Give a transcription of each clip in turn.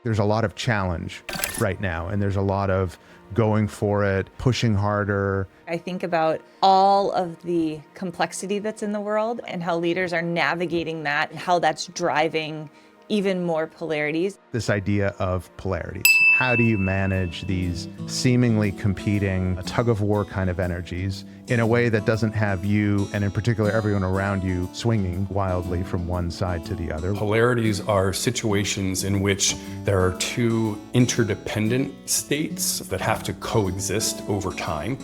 There's a lot of challenge right now, and there's a lot of going for it, pushing harder. I think about all of the complexity that's in the world and how leaders are navigating that and how that's driving even more polarities. This idea of polarities. How do you manage these seemingly competing tug of war kind of energies in a way that doesn't have you, and in particular everyone around you, swinging wildly from one side to the other? Polarities are situations in which there are two interdependent states that have to coexist over time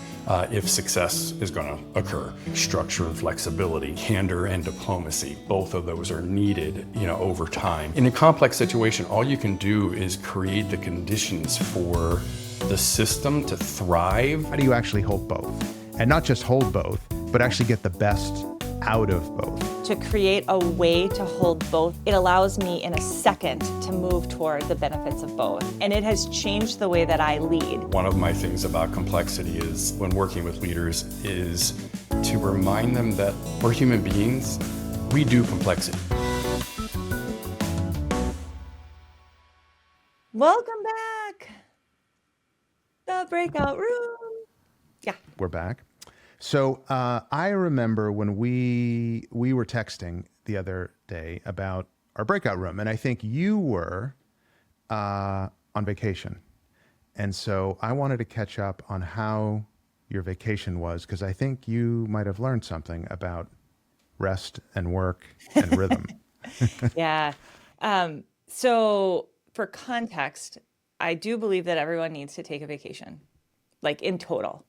if success is going to occur. Structure and flexibility, candor and diplomacy, both of those are needed, over time. In a complex situation, all you can do is create the conditions for the system to thrive. How do you actually hold both? And not just hold both, but actually get the best out of both. To create a way to hold both, it allows me in a second to move toward the benefits of both. And it has changed the way that I lead. One of my things about complexity is, when working with leaders, is to remind them that we're human beings, we do complexity. Welcome back. The breakout room. Yeah. We're back. So I remember when we were texting the other day about our breakout room, and I think you were on vacation. And so I wanted to catch up on how your vacation was, because I think you might have learned something about rest and work and rhythm. Yeah. So for context, I do believe that everyone needs to take a vacation, like in total.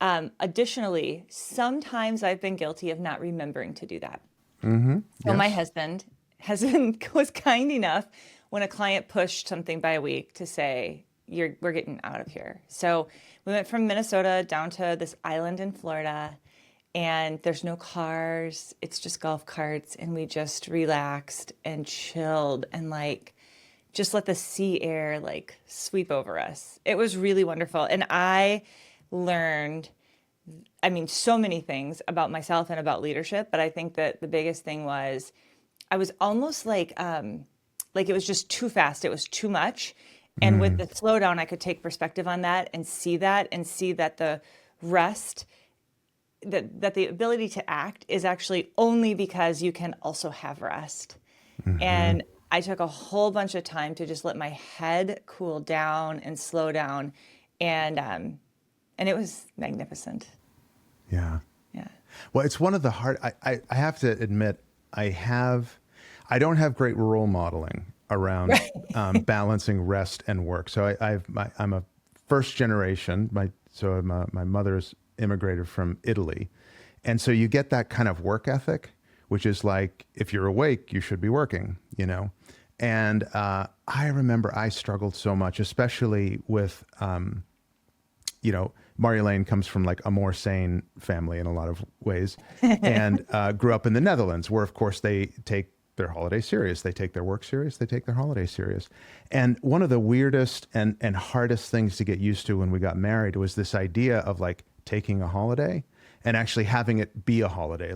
Additionally, sometimes I've been guilty of not remembering to do that. Mm-hmm. So my husband was kind enough when a client pushed something by a week to say, we're getting out of here. So we went from Minnesota down to this island in Florida, and there's no cars. It's just golf carts. And we just relaxed and chilled and just let the sea air sweep over us. It was really wonderful. And I learned, so many things about myself and about leadership, but I think that the biggest thing was I was almost like it was just too fast. It was too much. And with the slowdown, I could take perspective on that and see that the rest, that the ability to act is actually only because you can also have rest. Mm-hmm. And I took a whole bunch of time to just let my head cool down and slow down. And it was magnificent. Yeah. Yeah. Well, it's one of the hard, I have to admit, I don't have great role modeling around balancing rest and work. So I'm a first generation, my mother's immigrated from Italy. And so you get that kind of work ethic, which is like, if you're awake, you should be working, And I remember I struggled so much, especially with, Marjolein comes from a more sane family in a lot of ways, and grew up in the Netherlands, where of course they take their holiday serious. They take their work serious. They take their holiday serious. And one of the weirdest and hardest things to get used to when we got married was this idea of taking a holiday and actually having it be a holiday.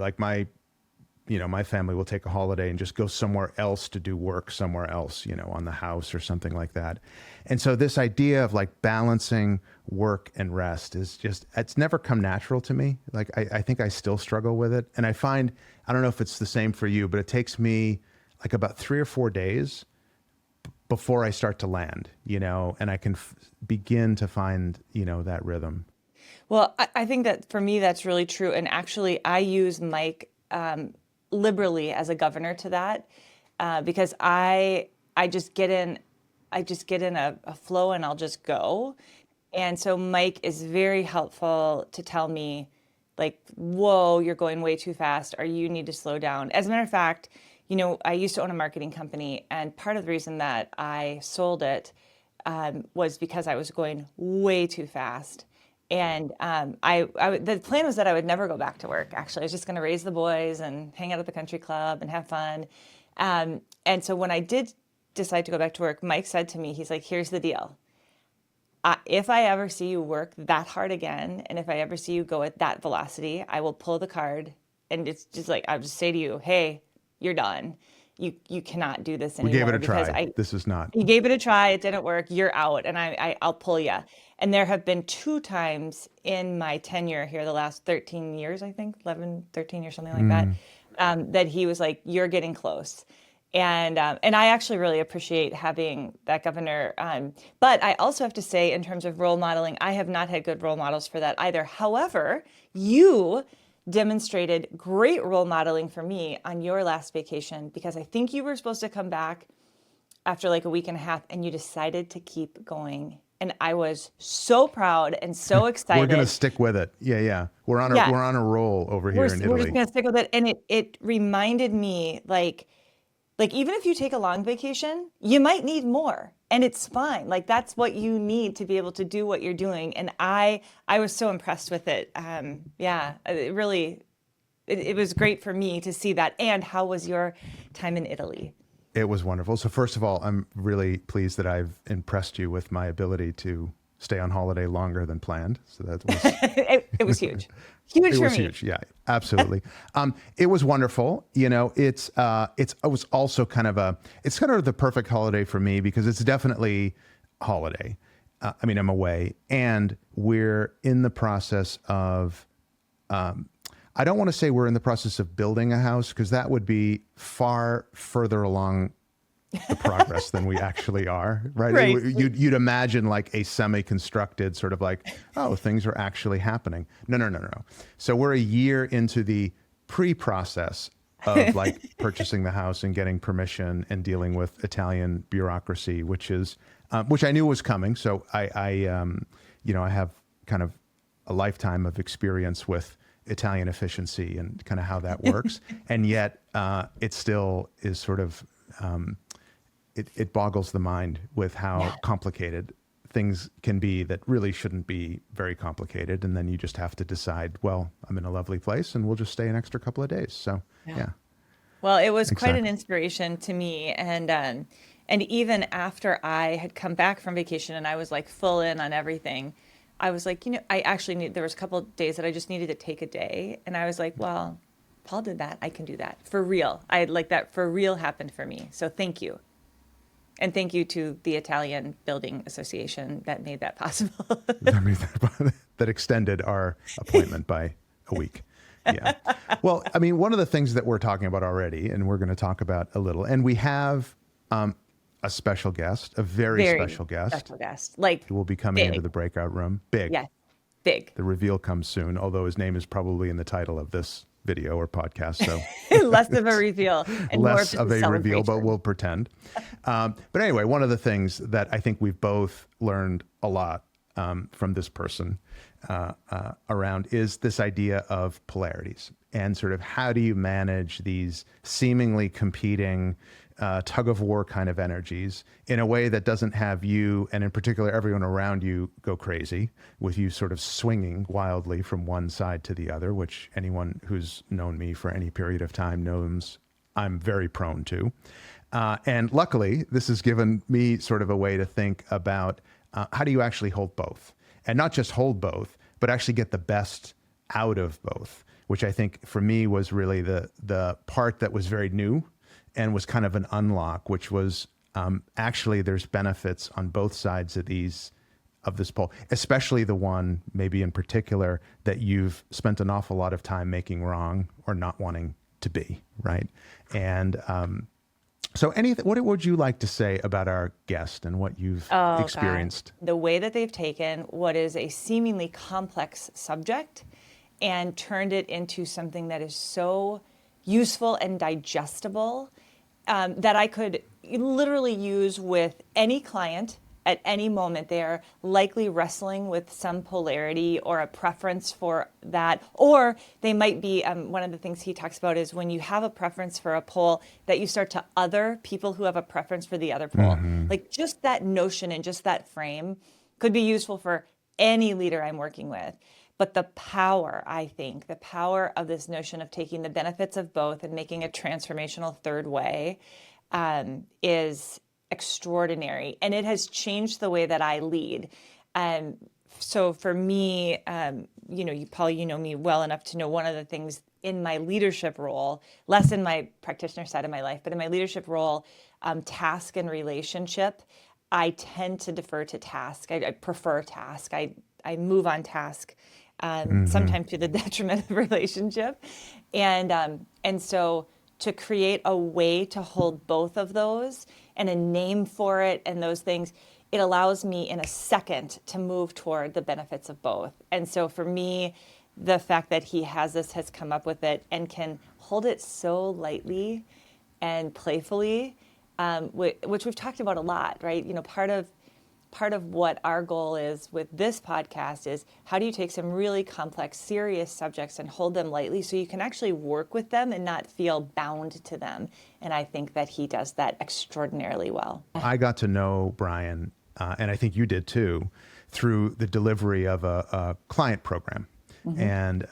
My family will take a holiday and just go somewhere else to do work somewhere else, on the house or something like that. And so this idea of balancing work and rest is it's never come natural to me. I think I still struggle with it. And I find, I don't know if it's the same for you, but it takes me about 3 or 4 days before I start to land, and I can begin to find, that rhythm. Well, I think that for me, that's really true. And actually, I use Mike liberally as a governor to that, because I just get in a flow and I'll just go. And so Mike is very helpful to tell me whoa, you're going way too fast, or you need to slow down. As a matter of fact, I used to own a marketing company, and part of the reason that I sold it was because I was going way too fast. And the plan was that I would never go back to work. Actually, I was just going to raise the boys and hang out at the country club and have fun. And so when I did decide to go back to work, Mike said to me, he's like, here's the deal. If I ever see you work that hard again, and if I ever see you go at that velocity, I will pull the card, and it's just I'll just say to you, hey, you're done. you cannot do this We anymore. gave it a because try. This is not. You gave it a try. It didn't work. You're out, and I'll pull you. And there have been 2 times in my tenure here, the last 13 years, I think, 11, 13 years, something like that, that he was like, you're getting close. And I actually really appreciate having that governor. But I also have to say, in terms of role modeling, I have not had good role models for that either. However, you demonstrated great role modeling for me on your last vacation, because I think you were supposed to come back after like a week and a half, and you decided to keep going. And I was so proud and so excited. We're going to stick with it. Yeah. We're on a roll over here in Italy. We're just going to stick with it. And it reminded me, like even if you take a long vacation, you might need more, and it's fine. Like that's what you need to be able to do what you're doing. And I was so impressed with it. It really, it was great for me to see that. And how was your time in Italy? It was wonderful. So first of all, I'm really pleased that I've impressed you with my ability to stay on holiday longer than planned. So that was it was huge. Huge for me. Huge. Yeah, absolutely. It was wonderful. You know, it was also kind of the perfect holiday for me, because it's definitely holiday. I'm away, and we're in the process of, I don't want to say we're in the process of building a house, because that would be far further along the progress than we actually are, right? Right. You'd imagine like a semi-constructed sort of like, oh, things are actually happening. No. So we're a year into the pre-process of like purchasing the house and getting permission and dealing with Italian bureaucracy, which I knew was coming. So I have kind of a lifetime of experience with Italian efficiency and kind of how that works. And yet it still is sort of, it boggles the mind with how complicated things can be that really shouldn't be very complicated. And then you just have to decide, well, I'm in a lovely place and we'll just stay an extra couple of days. So, yeah. Well, it was quite an inspiration to me. And even after I had come back from vacation and I was like full in on everything, I was like, I actually there was a couple of days that I just needed to take a day. And I was like, well, Paul did that. I can do that for real. I like that for real happened for me. So thank you. And thank you to the Italian Building Association that made that possible. That extended our appointment by a week. Yeah. Well, one of the things that we're talking about already, and we're going to talk about a little, and we have a special guest, a very special guest. Like, who will be coming into the breakout room. Big. Yeah, big. The reveal comes soon, although his name is probably in the title of this video or podcast. So less of a reveal and less more of a reveal, but we'll pretend. But anyway, one of the things that I think we've both learned a lot from this person around is this idea of polarities, and sort of how do you manage these seemingly competing tug of war kind of energies in a way that doesn't have you, and in particular everyone around you, go crazy, with you sort of swinging wildly from one side to the other, which anyone who's known me for any period of time knows I'm very prone to. And luckily, this has given me sort of a way to think about how do you actually hold both? And not just hold both, but actually get the best out of both, which I think for me was really the part that was very new and was kind of an unlock, which was actually there's benefits on both sides of this pole, especially the one maybe in particular that you've spent an awful lot of time making wrong or not wanting to be, right? And so what would you like to say about our guest and what you've experienced? God. The way that they've taken what is a seemingly complex subject and turned it into something that is so useful and digestible that I could literally use with any client at any moment. They are likely wrestling with some polarity or a preference for that, or they might be, one of the things he talks about is when you have a preference for a pole, that you start to other people who have a preference for the other pole. Mm-hmm. Like just that notion and just that frame could be useful for any leader I'm working with. But the power, I think, the power of this notion of taking the benefits of both and making a transformational third way is extraordinary. And it has changed the way that I lead. So for me, Paul, you know me well enough to know one of the things in my leadership role, less in my practitioner side of my life, but in my leadership role, task and relationship, I tend to defer to task. I prefer task. I move on task, sometimes to the detriment of relationship. And so to create a way to hold both of those and a name for it and those things, it allows me in a second to move toward the benefits of both. And so for me, the fact that he has come up with it and can hold it so lightly and playfully, which we've talked about a lot, right? You know, part of what our goal is with this podcast is how do you take some really complex, serious subjects and hold them lightly so you can actually work with them and not feel bound to them. And I think that he does that extraordinarily well. I got to know Brian, and I think you did too, through the delivery of a client program. And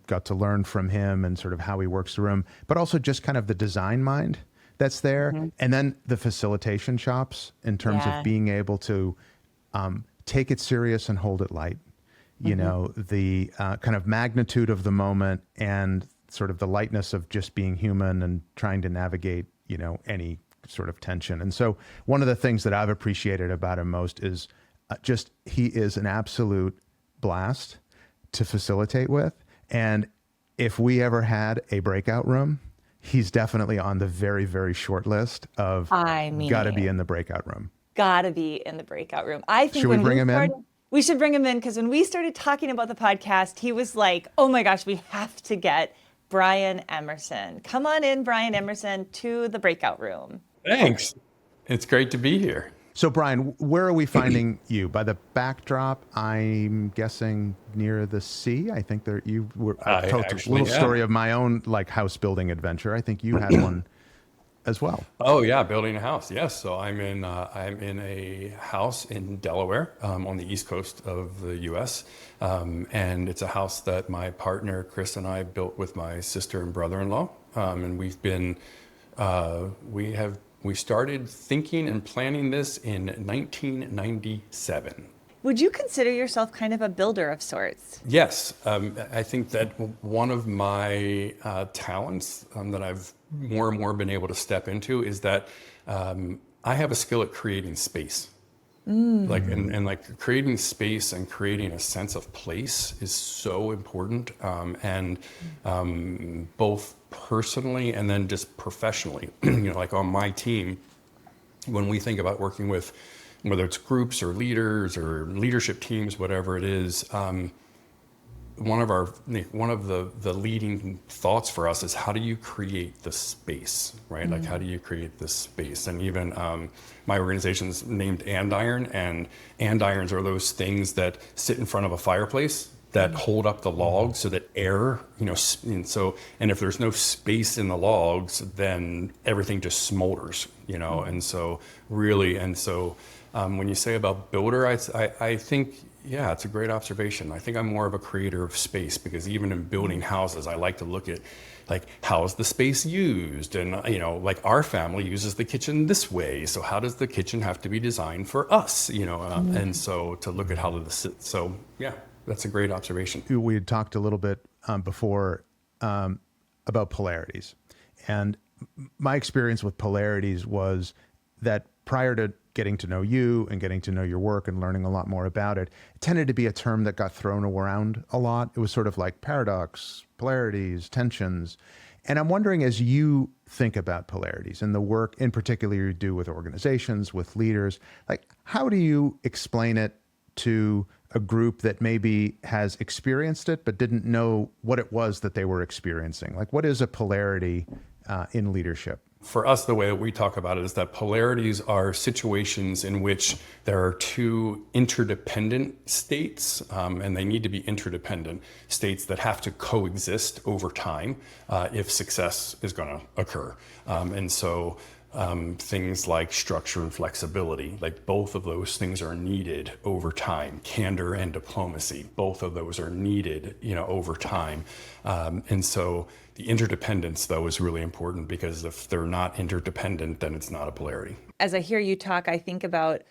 got to learn from him and sort of how he works the room, but also just kind of the design mind that's there. And then the facilitation chops in terms of being able to take it serious and hold it light. You know, the kind of magnitude of the moment and sort of the lightness of just being human and trying to navigate, you know, any sort of tension. And so one of the things that I've appreciated about him most is just he is an absolute blast to facilitate with. And if we ever had a breakout room, he's definitely on the very, very short list of gotta be in the breakout room. Gotta be in the breakout room. I think should we bring him in? We should bring him in, because when we started talking about the podcast, he was like, oh my gosh, we have to get Brian Emerson. Come on in, Brian Emerson, to the breakout room. Thanks. It's great to be here. So Brian, where are we finding you? By the backdrop, I'm guessing near the sea. I think there you were. I told a little story of my own like house building adventure. I think you had one as well. Oh yeah, building a house. Yes. So I'm in a house in Delaware on the east coast of the U.S. And it's a house that my partner Chris and I built with my sister and brother-in-law. And we started thinking and planning this in 1997. Would you consider yourself kind of a builder of sorts? Yes. I think that one of my talents that I've more and more been able to step into is that I have a skill at creating space. Like like creating space and creating a sense of place is so important, and both personally and then just professionally. You know, like on my team, when we think about working with whether it's groups or leaders or leadership teams, whatever it is, one of the leading thoughts for us is how do you create the space, right? Like how do you create this space? And even my organization's named Andiron, and andirons are those things that sit in front of a fireplace that hold up the logs so that air, you know, and if there's no space in the logs, then everything just smolders, you know. And so when you say about builder, I think, yeah, it's a great observation. I think I'm more of a creator of space, because even in building houses, I like to look at like, how is the space used? And, you know, like our family uses the kitchen this way. So how does the kitchen have to be designed for us? You know, and so to look at so yeah, that's a great observation. We had talked a little bit before about polarities. And my experience with polarities was that prior to getting to know you and getting to know your work and learning a lot more about it, it tended to be a term that got thrown around a lot. It was sort of like paradox, polarities, tensions. And I'm wondering, as you think about polarities and the work in particular you do with organizations, with leaders, like how do you explain it to a group that maybe has experienced it but didn't know what it was that they were experiencing? Like, what is a polarity in leadership? For us, the way that we talk about it is that polarities are situations in which there are two interdependent states, and they need to be interdependent states that have to coexist over time if success is going to occur. And so things like structure and flexibility, like both of those things are needed over time. Candor and diplomacy, both of those are needed, you know, over time. And so the interdependence, though, is really important, because if they're not interdependent, then it's not a polarity. As I hear you talk, I think about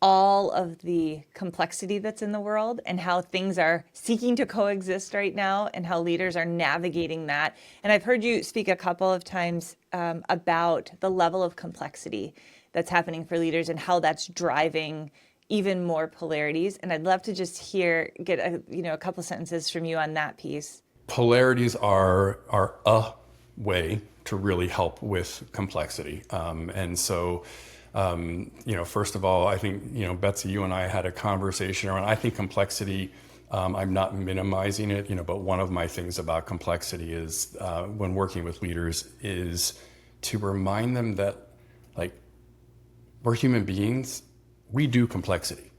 all of the complexity that's in the world and how things are seeking to coexist right now and how leaders are navigating that. And I've heard you speak a couple of times about the level of complexity that's happening for leaders and how that's driving even more polarities. And I'd love to just get a couple sentences from you on that piece. Polarities are a way to really help with complexity. And so, first of all, I think, Betsy, you and I had a conversation around, I think complexity, I'm not minimizing it, but one of my things about complexity is when working with leaders is to remind them that, like, we're human beings, we do complexity.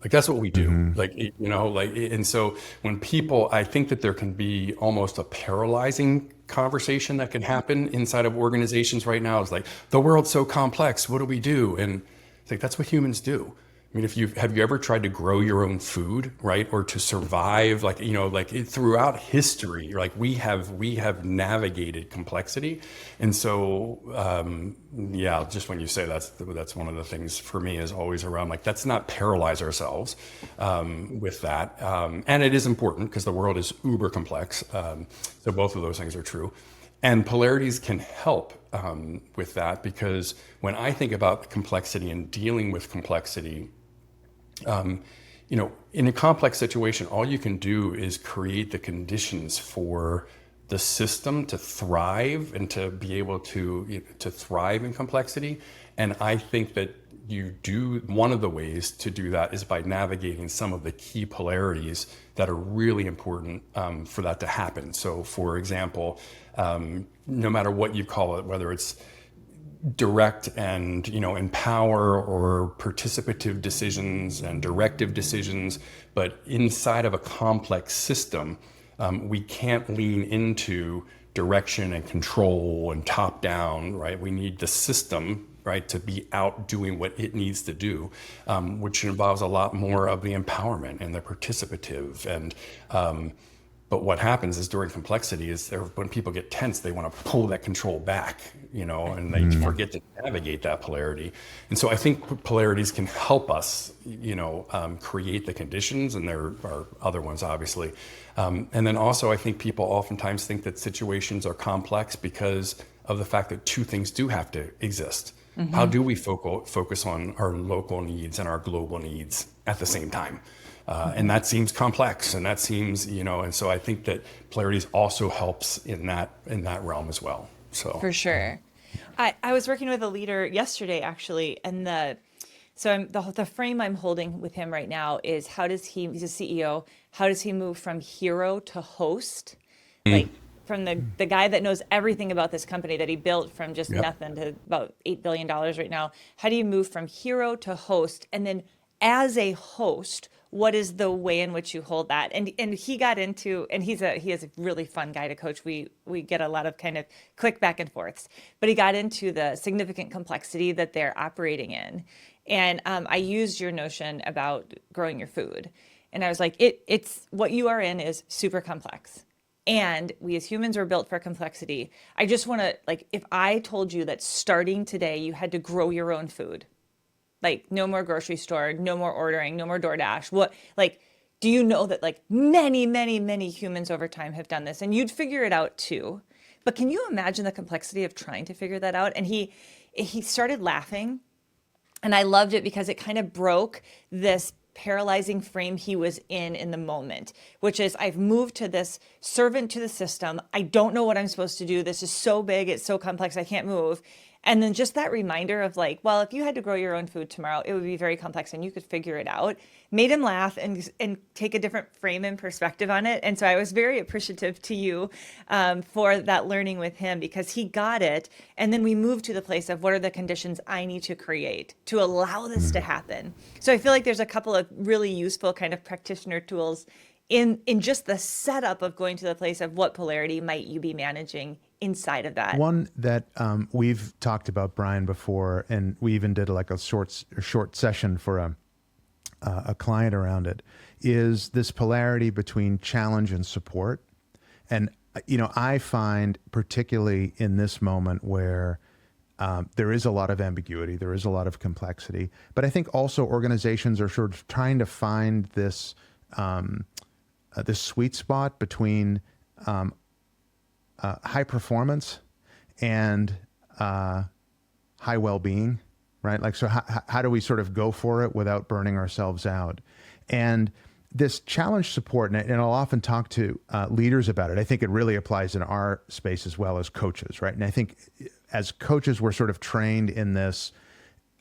Like, that's what we do. And so when people, I think that there can be almost a paralyzing conversation that can happen inside of organizations right now. It's like, the world's so complex, what do we do? And it's like, that's what humans do. I mean, have you ever tried to grow your own food, right? Or to survive, throughout history, like we have navigated complexity. And so, just when you say that's one of the things for me is always around, like, let's not paralyze ourselves with that. And it is important because the world is uber complex. So both of those things are true. And polarities can help with that, because when I think about complexity and dealing with complexity, in a complex situation, all you can do is create the conditions for the system to thrive and to be able to thrive in complexity. And I think that one of the ways to do that is by navigating some of the key polarities that are really important for that to happen. So, for example, no matter what you call it, whether it's direct and empower or participative decisions and directive decisions, but inside of a complex system, we can't lean into direction and control and top down, right? We need the system, right, to be out doing what it needs to do, which involves a lot more of the empowerment and the participative. And but what happens is during complexity is when people get tense, they want to pull that control back, and they forget to navigate that polarity. And so I think polarities can help us, create the conditions, and there are other ones, obviously. And then also, I think people oftentimes think that situations are complex because of the fact that two things do have to exist. Mm-hmm. How do we focus on our local needs and our global needs at the same time? And that seems complex, and that seems, and so I think that polarities also helps in that realm as well. So for sure. I was working with a leader yesterday, actually, and the frame I'm holding with him right now is he's a CEO, how does he move from hero to host? Like, from the guy that knows everything about this company that he built from just nothing to about $8 billion right now. How do you move from hero to host? And then as a host, what is the way in which you hold that? And he got into, and he is a really fun guy to coach. We get a lot of kind of quick back and forths, but he got into the significant complexity that they're operating in. And I used your notion about growing your food. And I was like, it's what you are in is super complex. And we as humans are built for complexity. I just want to, like, if I told you that starting today, you had to grow your own food, like no more grocery store, no more ordering, no more DoorDash. Do you know that like many, many, many humans over time have done this, and you'd figure it out too. But can you imagine the complexity of trying to figure that out? And he started laughing, and I loved it because it kind of broke this paralyzing frame he was in the moment, which is, I've moved to this servant to the system. I don't know what I'm supposed to do. This is so big. It's so complex. I can't move. And then just that reminder of like, well, if you had to grow your own food tomorrow, it would be very complex and you could figure it out, made him laugh and take a different frame and perspective on it. And so I was very appreciative to you for that learning with him, because he got it. And then we moved to the place of what are the conditions I need to create to allow this to happen. So I feel like there's a couple of really useful kind of practitioner tools in just the setup of going to the place of what polarity might you be managing inside of that. One that we've talked about, Brian, before, and we even did like a short session for a client around it, is this polarity between challenge and support. And I find particularly in this moment where There is a lot of ambiguity. There is a lot of complexity. But I think also organizations are sort of trying to find this this sweet spot between high performance and high well-being, right? Like, so how do we sort of go for it without burning ourselves out? And this challenge support, and I'll often talk to leaders about it. I think it really applies in our space as well as coaches, right? And I think as coaches, we're sort of trained in this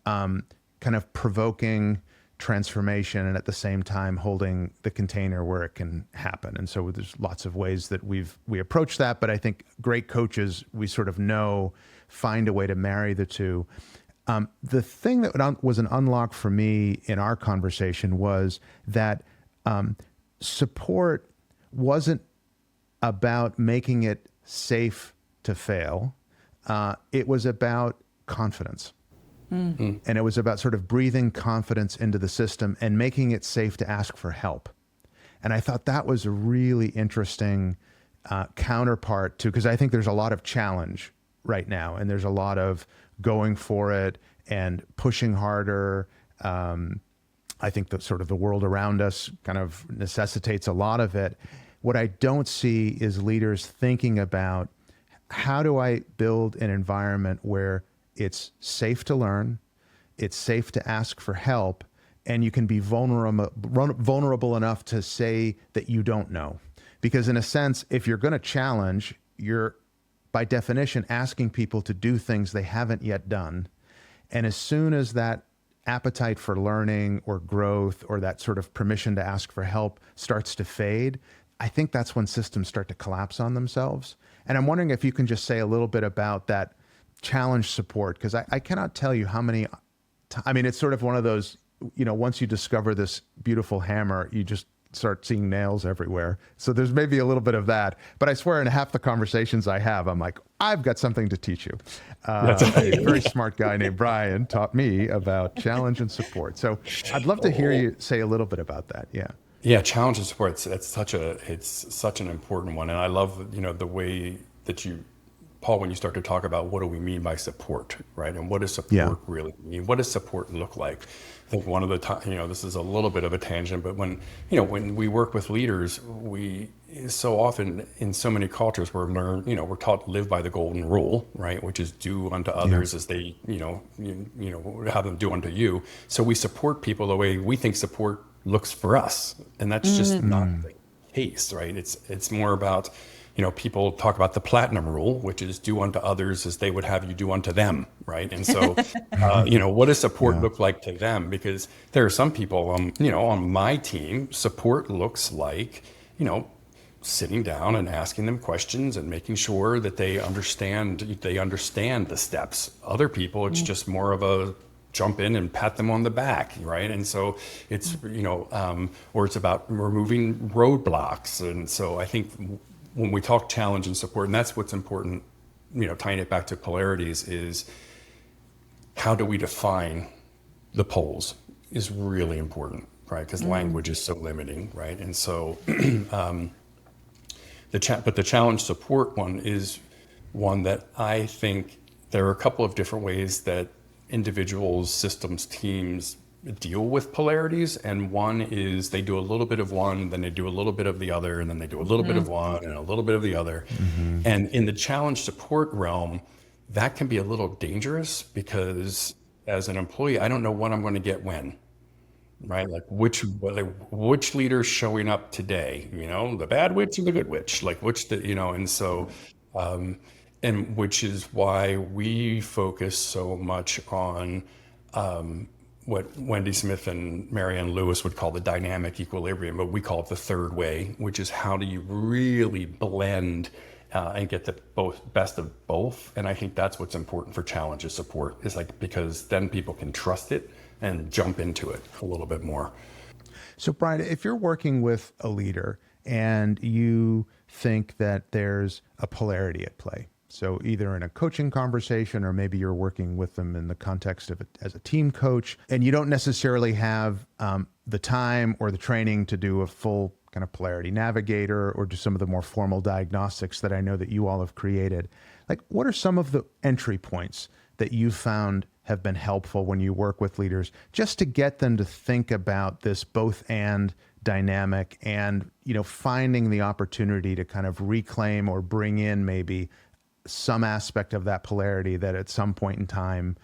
kind of provoking transformation and at the same time holding the container where it can happen. And so there's lots of ways that we approach that, but I think great coaches, we sort of find a way to marry the two. The thing that was an unlock for me in our conversation was that support wasn't about making it safe to fail. It was about confidence. And it was about sort of breathing confidence into the system and making it safe to ask for help. And I thought that was a really interesting counterpart to, because I think there's a lot of challenge right now, and there's a lot of going for it and pushing harder. I think that sort of the world around us kind of necessitates a lot of it. What I don't see is leaders thinking about, how do I build an environment where it's safe to learn, it's safe to ask for help, and you can be vulnerable enough to say that you don't know. Because in a sense, if you're going to challenge, you're by definition asking people to do things they haven't yet done. And as soon as that appetite for learning or growth or that sort of permission to ask for help starts to fade, I think that's when systems start to collapse on themselves. And I'm wondering if you can just say a little bit about that challenge support, because I cannot tell you how many, I mean, it's sort of one of those, once you discover this beautiful hammer, you just start seeing nails everywhere. So there's maybe a little bit of that, but I swear in half the conversations I have, I'm like, I've got something to teach you. A very smart guy named Brian taught me about challenge and support. So I'd love to hear you say a little bit about that. Yeah. Yeah, challenge and support, it's such an important one. And I love, the way that you, Paul, when you start to talk about what do we mean by support, right? And what does support really mean? What does support look like? I think one of the this is a little bit of a tangent, but when we work with leaders, we so often in so many cultures we're taught to live by the golden rule, right? Which is do unto others as they, have them do unto you. So we support people the way we think support looks for us. And that's just not the case, right? It's more about, people talk about the platinum rule, which is do unto others as they would have you do unto them, right? And so, what does support look like to them? Because there are some people, on my team, support looks like, sitting down and asking them questions and making sure that they understand the steps. Other people, it's just more of a jump in and pat them on the back, right? And so it's, or it's about removing roadblocks. And so I think when we talk challenge and support, and that's what's important, tying it back to polarities, is how do we define the poles is really important, right? Because language is so limiting, right? And so but the challenge support one is one that I think there are a couple of different ways that individuals, systems, teams deal with polarities. And one is they do a little bit of one, then they do a little bit of the other, and then they do a little bit of one and a little bit of the other. And in the challenge support realm, that can be a little dangerous because as an employee, I don't know what I'm going to get when, right? Like which leader's showing up today, the bad witch or the good witch, like and so, and which is why we focus so much on what Wendy Smith and Marianne Lewis would call the dynamic equilibrium, but we call it the third way, which is how do you really blend and get the best of both. And I think that's what's important for challenges support, is like, because then people can trust it and jump into it a little bit more. So Brian, if you're working with a leader and you think that there's a polarity at play, so either in a coaching conversation or maybe you're working with them in the context of as a team coach, and you don't necessarily have the time or the training to do a full kind of polarity navigator or do some of the more formal diagnostics that I know that you all have created. Like, what are some of the entry points that you found have been helpful when you work with leaders, just to get them to think about this both and dynamic, and finding the opportunity to kind of reclaim or bring in maybe some aspect of that polarity that at some point in time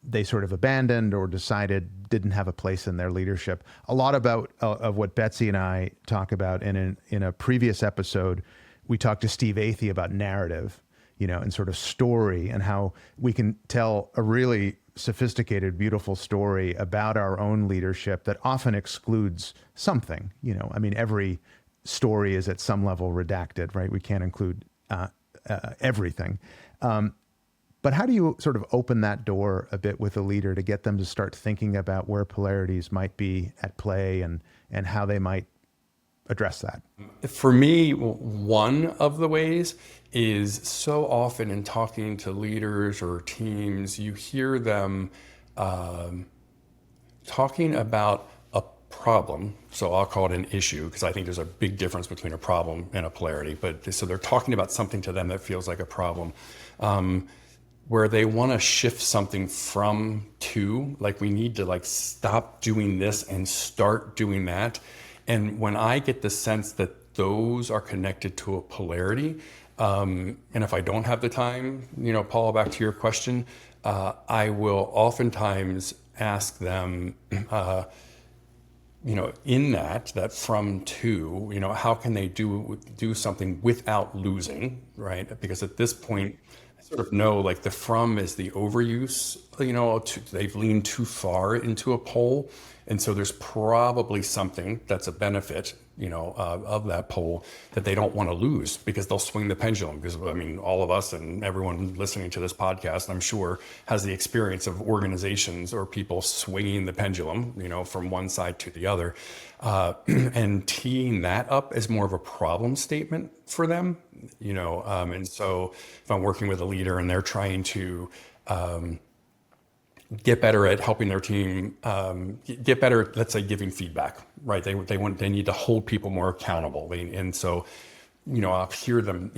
they sort of abandoned or decided didn't have a place in their leadership. A lot about of what Betsy and I talk about in a previous episode, we talked to Steve Athey about narrative, and sort of story, and how we can tell a really sophisticated, beautiful story about our own leadership that often excludes something. Every story is at some level redacted, right? We can't include everything. But how do you sort of open that door a bit with a leader to get them to start thinking about where polarities might be at play and how they might address that? For me, one of the ways is so often in talking to leaders or teams, you hear them talking about a problem. So I'll call it an issue, because I think there's a big difference between a problem and a polarity. But so they're talking about something to them that feels like a problem, where they want to shift something from to, like, we need to stop doing this and start doing that. And when I get the sense that those are connected to a polarity, and if I don't have the time, Paul, back to your question, I will oftentimes ask them, in that from to, how can they do something without losing, right? Because at this point, I sort of know the from is the overuse, they've leaned too far into a pole. And so there's probably something that's a benefit, of that pole that they don't want to lose, because they'll swing the pendulum. Because all of us and everyone listening to this podcast, I'm sure, has the experience of organizations or people swinging the pendulum, from one side to the other, and teeing that up as more of a problem statement for them, and so if I'm working with a leader and they're trying to get better at helping their team get better at, let's say, giving feedback, right? They need to hold people more accountable. And so, I'll hear them,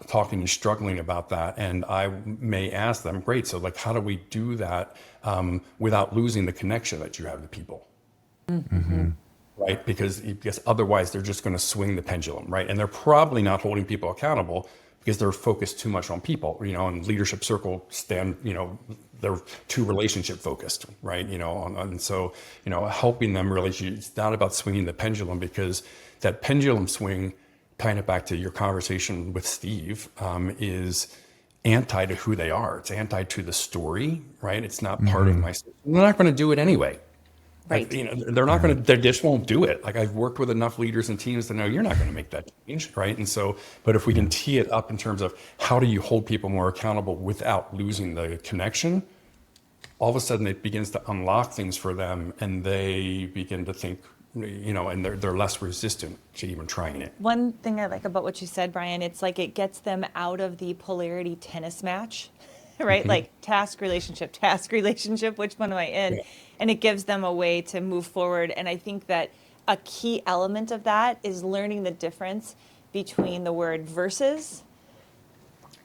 talking and struggling about that. And I may ask them, great, so how do we do that without losing the connection that you have to people? Mm-hmm. Right? Because otherwise they're just going to swing the pendulum, right? And they're probably not holding people accountable because they're focused too much on people, and leadership circle they're too relationship focused, right? And so, helping them really, it's not about swinging the pendulum, because that pendulum swing, tying it back to your conversation with Steve, is anti to who they are. It's anti to the story, right? It's not part of my, they're not going to do it anyway. Right. They're not going to, they just won't do it. I've worked with enough leaders and teams to know you're not going to make that change, right? And so, but if we can tee it up in terms of how do you hold people more accountable without losing the connection, all of a sudden it begins to unlock things for them, and they begin to think, and they're less resistant to even trying it. One thing I like about what you said, Brian, it's it gets them out of the polarity tennis match, right? Mm-hmm. Task, relationship, which one am I in? Yeah. And it gives them a way to move forward. And I think that a key element of that is learning the difference between the word versus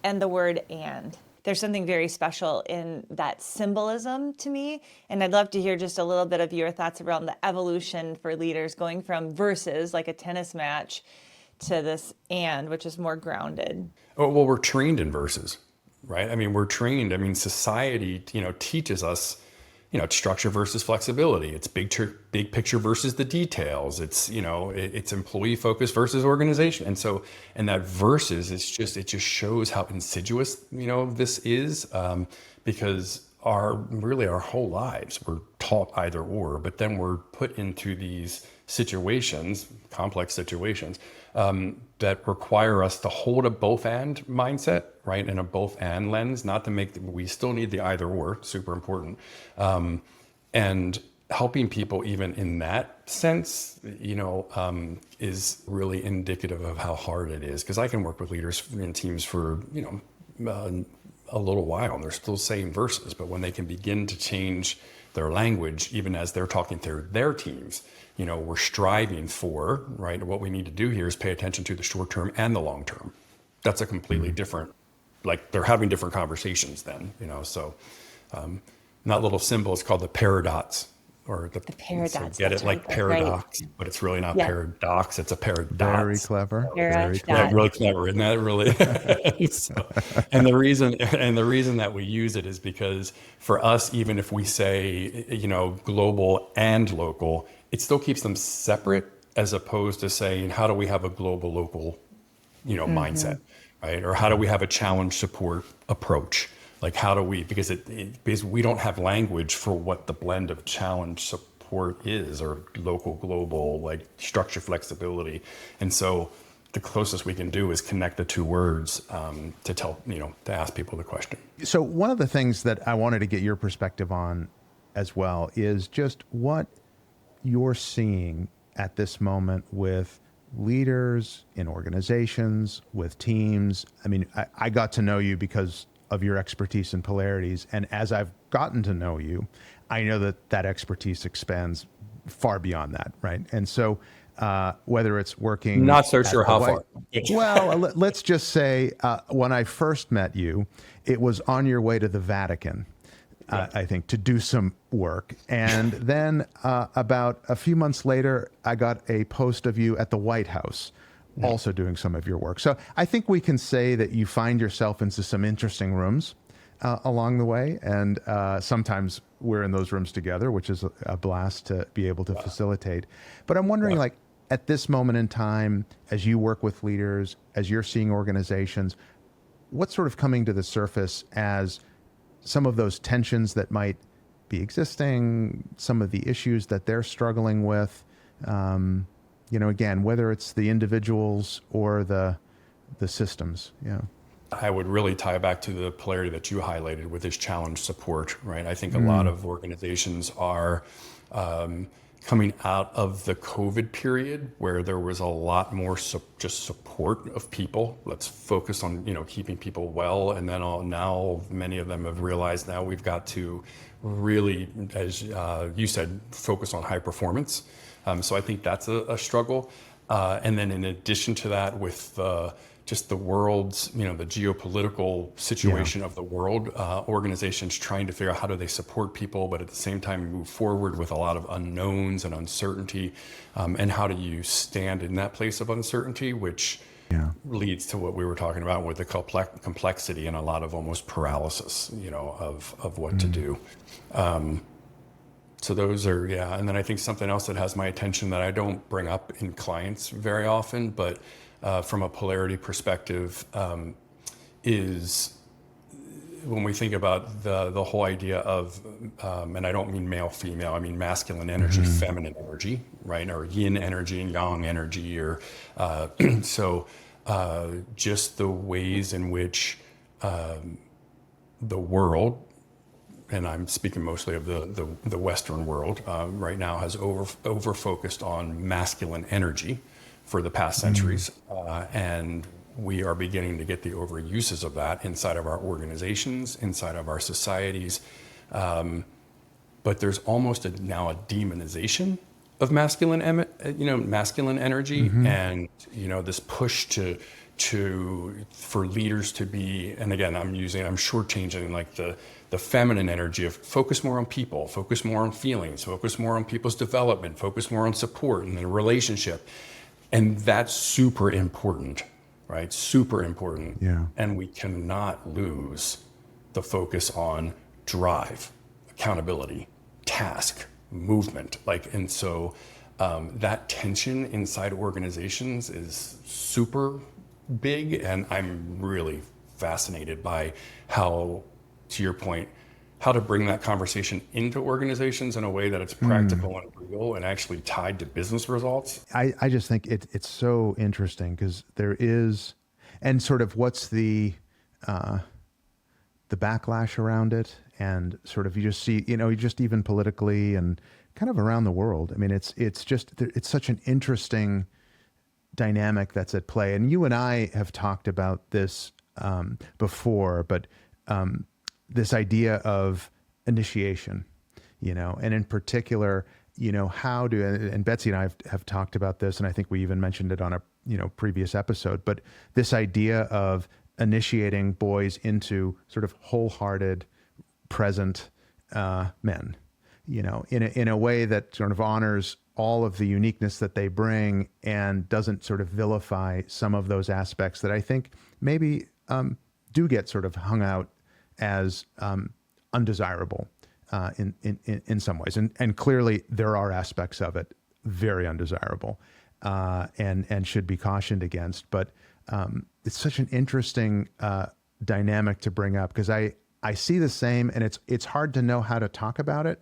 and the word and. There's something very special in that symbolism to me. And I'd love to hear just a little bit of your thoughts around the evolution for leaders going from versus, like a tennis match, to this and, which is more grounded. Oh, well, we're trained in versus, right? We're trained. Society, teaches us, structure versus flexibility. It's big picture versus the details. It's, it's employee focus versus organization. And so, and that versus it just shows how insidious, this is, because our whole lives we're taught either or, but then we're put into these situations, complex situations, that require us to hold a both and mindset, right? And a both and lens, not to we still need the either or, super important. And helping people even in that sense, is really indicative of how hard it is. Because I can work with leaders in teams for, a little while, and they're still saying verses, but when they can begin to change their language, even as they're talking to their teams, we're striving for, right? What we need to do here is pay attention to the short term and the long term. That's a completely different like they're having different conversations then, so that little symbol is called the paradox, or the paradox. So get it That's like right, that's paradox, right. but it's really not Yeah. paradox, it's a paradox. Very clever. Very Paradox. Yeah, clever. really clever, isn't that really? So, and the reason that we use it is because for us, even if we say, global and local, it still keeps them separate, as opposed to saying, how do we have a global local, mindset, right? Or how do we have a challenge support approach? Like, how do we, because we don't have language for what the blend of challenge support is, or local, global, like structure flexibility. And so the closest we can do is connect the two words to ask people the question. So one of the things that I wanted to get your perspective on as well is just what you're seeing at this moment with leaders in organizations, with teams. I mean, I got to know you because of your expertise in polarities. And as I've gotten to know you, I know that expertise expands far beyond that, right? And so whether it's working... Not so sure how far. Well, let's just say when I first met you, it was on your way to the Vatican, I think, to do some work. And then about a few months later, I got a post of you at the White House, also doing some of your work. So I think we can say that you find yourself into some interesting rooms along the way. And sometimes we're in those rooms together, which is a blast to be able to facilitate. But I'm wondering, like, at this moment in time, as you work with leaders, as you're seeing organizations, what's sort of coming to the surface as some of those tensions that might be existing, some of the issues that they're struggling with? Again, whether it's the individuals or the systems. I would really tie back to the polarity that you highlighted with this challenge support, right? I think a lot of organizations are coming out of the COVID period, where there was a lot more just support of people. Let's focus on keeping people well, and then now many of them have realized now we've got to really, as you said, focus on high performance. So I think that's a struggle. And then in addition to that, with just the world's, the geopolitical situation of the world, organizations trying to figure out how do they support people, but at the same time move forward with a lot of unknowns and uncertainty. And how do you stand in that place of uncertainty, which leads to what we were talking about with the complexity and a lot of almost paralysis, of what to do. So those are, and then I think something else that has my attention that I don't bring up in clients very often, but from a polarity perspective, is when we think about the whole idea of, and I don't mean male, female, I mean masculine energy, feminine energy, right? Or yin energy and yang energy, or so just the ways in which the world, and I'm speaking mostly of the Western world, right now has over focused on masculine energy for the past centuries, and we are beginning to get the overuses of that inside of our organizations, inside of our societies. But there's almost now a demonization of masculine energy, and this push for leaders to be, and again, I'm shortchanging like the feminine energy of focus more on people, focus more on feelings, focus more on people's development, focus more on support and the relationship. And that's super important, right? Super important. Yeah. And we cannot lose the focus on drive, accountability, task, movement. And so that tension inside organizations is super big. And I'm really fascinated by how, to your point, how to bring that conversation into organizations in a way that it's practical and real and actually tied to business results. I just think it's so interesting because there is, and sort of what's the backlash around it, and sort of you just see, just even politically and kind of around the world. I mean, it's such an interesting dynamic that's at play. And you and I have talked about this before, but this idea of initiation, and in particular, how do, and Betsy and I have talked about this, and I think we even mentioned it on a, previous episode, but this idea of initiating boys into sort of wholehearted, present men, in a way that sort of honors all of the uniqueness that they bring and doesn't sort of vilify some of those aspects that I think maybe do get sort of hung out as undesirable in some ways. And clearly there are aspects of it very undesirable and should be cautioned against. But it's such an interesting dynamic to bring up, because I see the same, and it's hard to know how to talk about it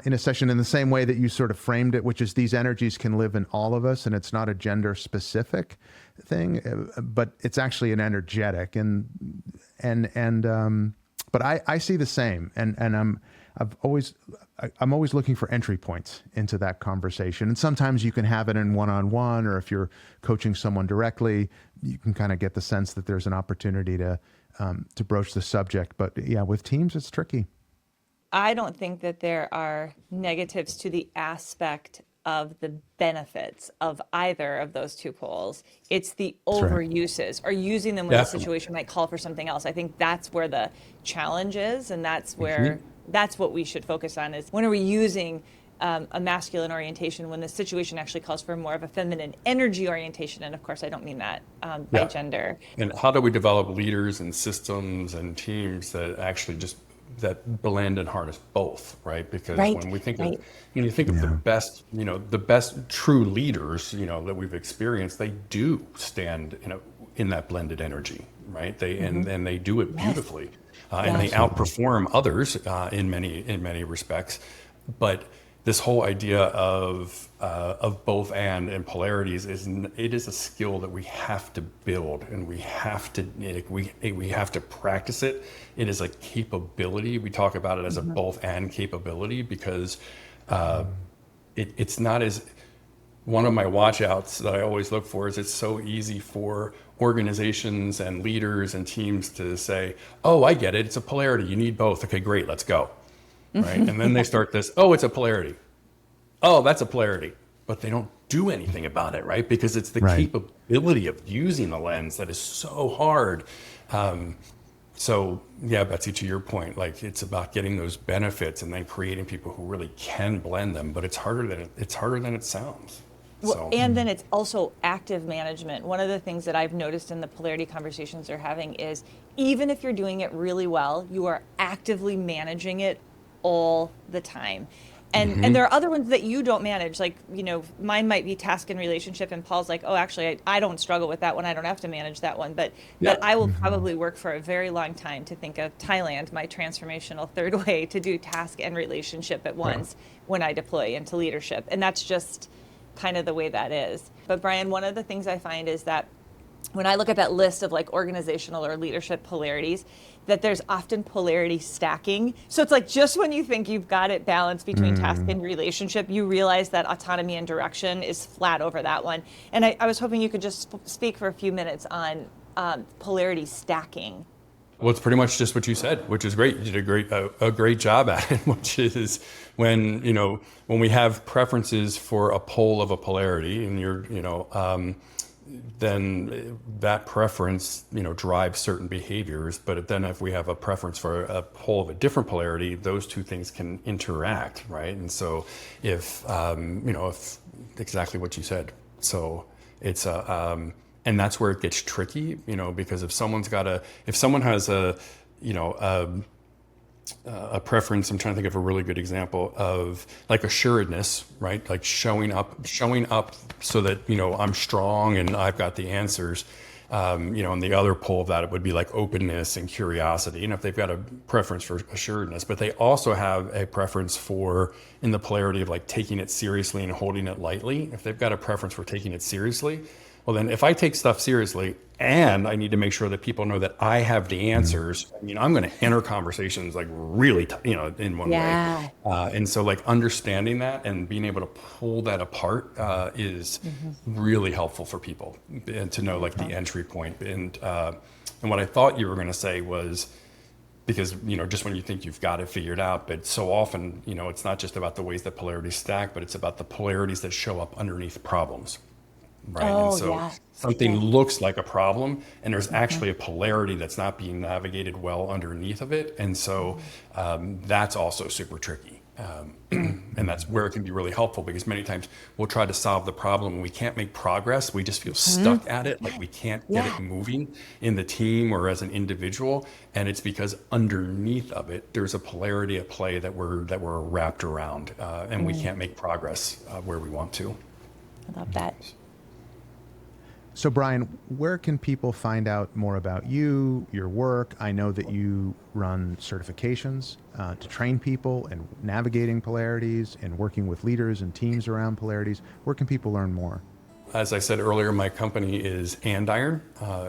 in a session in the same way that you sort of framed it, which is these energies can live in all of us, and it's not a gender specific thing, but it's actually an energetic, but I see the same, and I'm always looking for entry points into that conversation. And sometimes you can have it in one-on-one, or if you're coaching someone directly, you can kind of get the sense that there's an opportunity to broach the subject. But yeah, with teams, it's tricky. I don't think that there are negatives to the aspect of the benefits of either of those two poles. It's the overuses or using them when the situation might call for something else. I think that's where the challenge is, and that's where that's what we should focus on, is when are we using a masculine orientation when the situation actually calls for more of a feminine energy orientation. And of course, I don't mean that by gender. And how do we develop leaders and systems and teams that actually just that blend and harness both, right? Because when we think of, when you think of the best true leaders, that we've experienced, they do stand in that blended energy, right? They and they do it beautifully, and they outperform others in many respects. But this whole idea of both and polarities is a skill that we have to build, and we have to practice it. It is a capability. We talk about it as a both and capability, because it's not as, one of my watch outs that I always look for is it's so easy for organizations and leaders and teams to say, oh, I get it. It's a polarity. You need both. Okay, great. Let's go. Right. And then they start this, oh, it's a polarity. Oh, that's a polarity. But they don't do anything about it, right? Because it's the capability of using the lens that is so hard. So yeah, Betsy, to your point, like it's about getting those benefits and then creating people who really can blend them. But it's harder than it sounds. Well, and then it's also active management. One of the things that I've noticed in the polarity conversations they're having is, even if you're doing it really well, you are actively managing it all the time. And there are other ones that you don't manage, like, mine might be task and relationship, and Paul's like, oh, actually, I don't struggle with that one. I don't have to manage that one. But I will probably work for a very long time to think of Thailand, my transformational third way, to do task and relationship at once when I deploy into leadership. And that's just kind of the way that is. But Brian, one of the things I find is that when I look at that list of like organizational or leadership polarities, that there's often polarity stacking. So it's like, just when you think you've got it balanced between task and relationship, you realize that autonomy and direction is flat over that one. And I was hoping you could just speak for a few minutes on polarity stacking. Well, it's pretty much just what you said, which is great. You did a great job at it, which is when we have preferences for a pole of a polarity, and then that preference, drives certain behaviors. But then if we have a preference for a pole of a different polarity, those two things can interact, right? And so if exactly what you said. So it's and that's where it gets tricky, because if someone has a preference, I'm trying to think of a really good example of like assuredness, right? Like showing up so that, I'm strong and I've got the answers. And the other pole of that, it would be like openness and curiosity. If they've got a preference for assuredness, but they also have a preference for, in the polarity of like taking it seriously and holding it lightly. If they've got a preference for taking it seriously, well, then if I take stuff seriously and I need to make sure that people know that I have the answers, I'm going to enter conversations like really, in one way. And so like understanding that and being able to pull that apart is really helpful for people, and to know like the entry point. And what I thought you were going to say was, because, just when you think you've got it figured out, but so often, it's not just about the ways that polarities stack, but it's about the polarities that show up underneath problems. right? Oh, And so yeah. something Yeah. looks like a problem, and there's actually a polarity that's not being navigated well underneath of it. And so that's also super tricky. And that's where it can be really helpful, because many times we'll try to solve the problem and we can't make progress. We just feel stuck at it, like we can't get Yeah. it moving in the team or as an individual. And it's because underneath of it, there's a polarity at play that we're wrapped around, and we can't make progress where we want to. I love that. So, Brian, where can people find out more about you, your work? I know that you run certifications to train people in navigating polarities and working with leaders and teams around polarities. Where can people learn more? As I said earlier, my company is Andiron,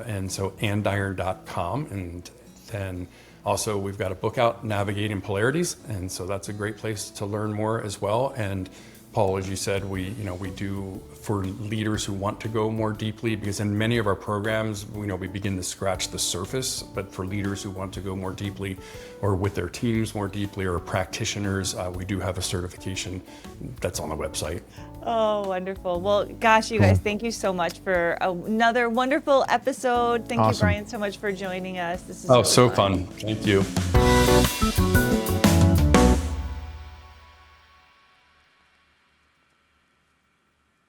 and so andiron.com. And then also we've got a book out, Navigating Polarities, and so that's a great place to learn more as well. And Paul, as you said, we do for leaders who want to go more deeply, because in many of our programs, we begin to scratch the surface, but for leaders who want to go more deeply or with their teams more deeply, or practitioners, we do have a certification that's on the website. Oh, wonderful. Well, gosh, you guys, thank you so much for another wonderful episode. Thank you, Awesome. Brian, so much for joining us. This is Oh, really so fun. Thank you.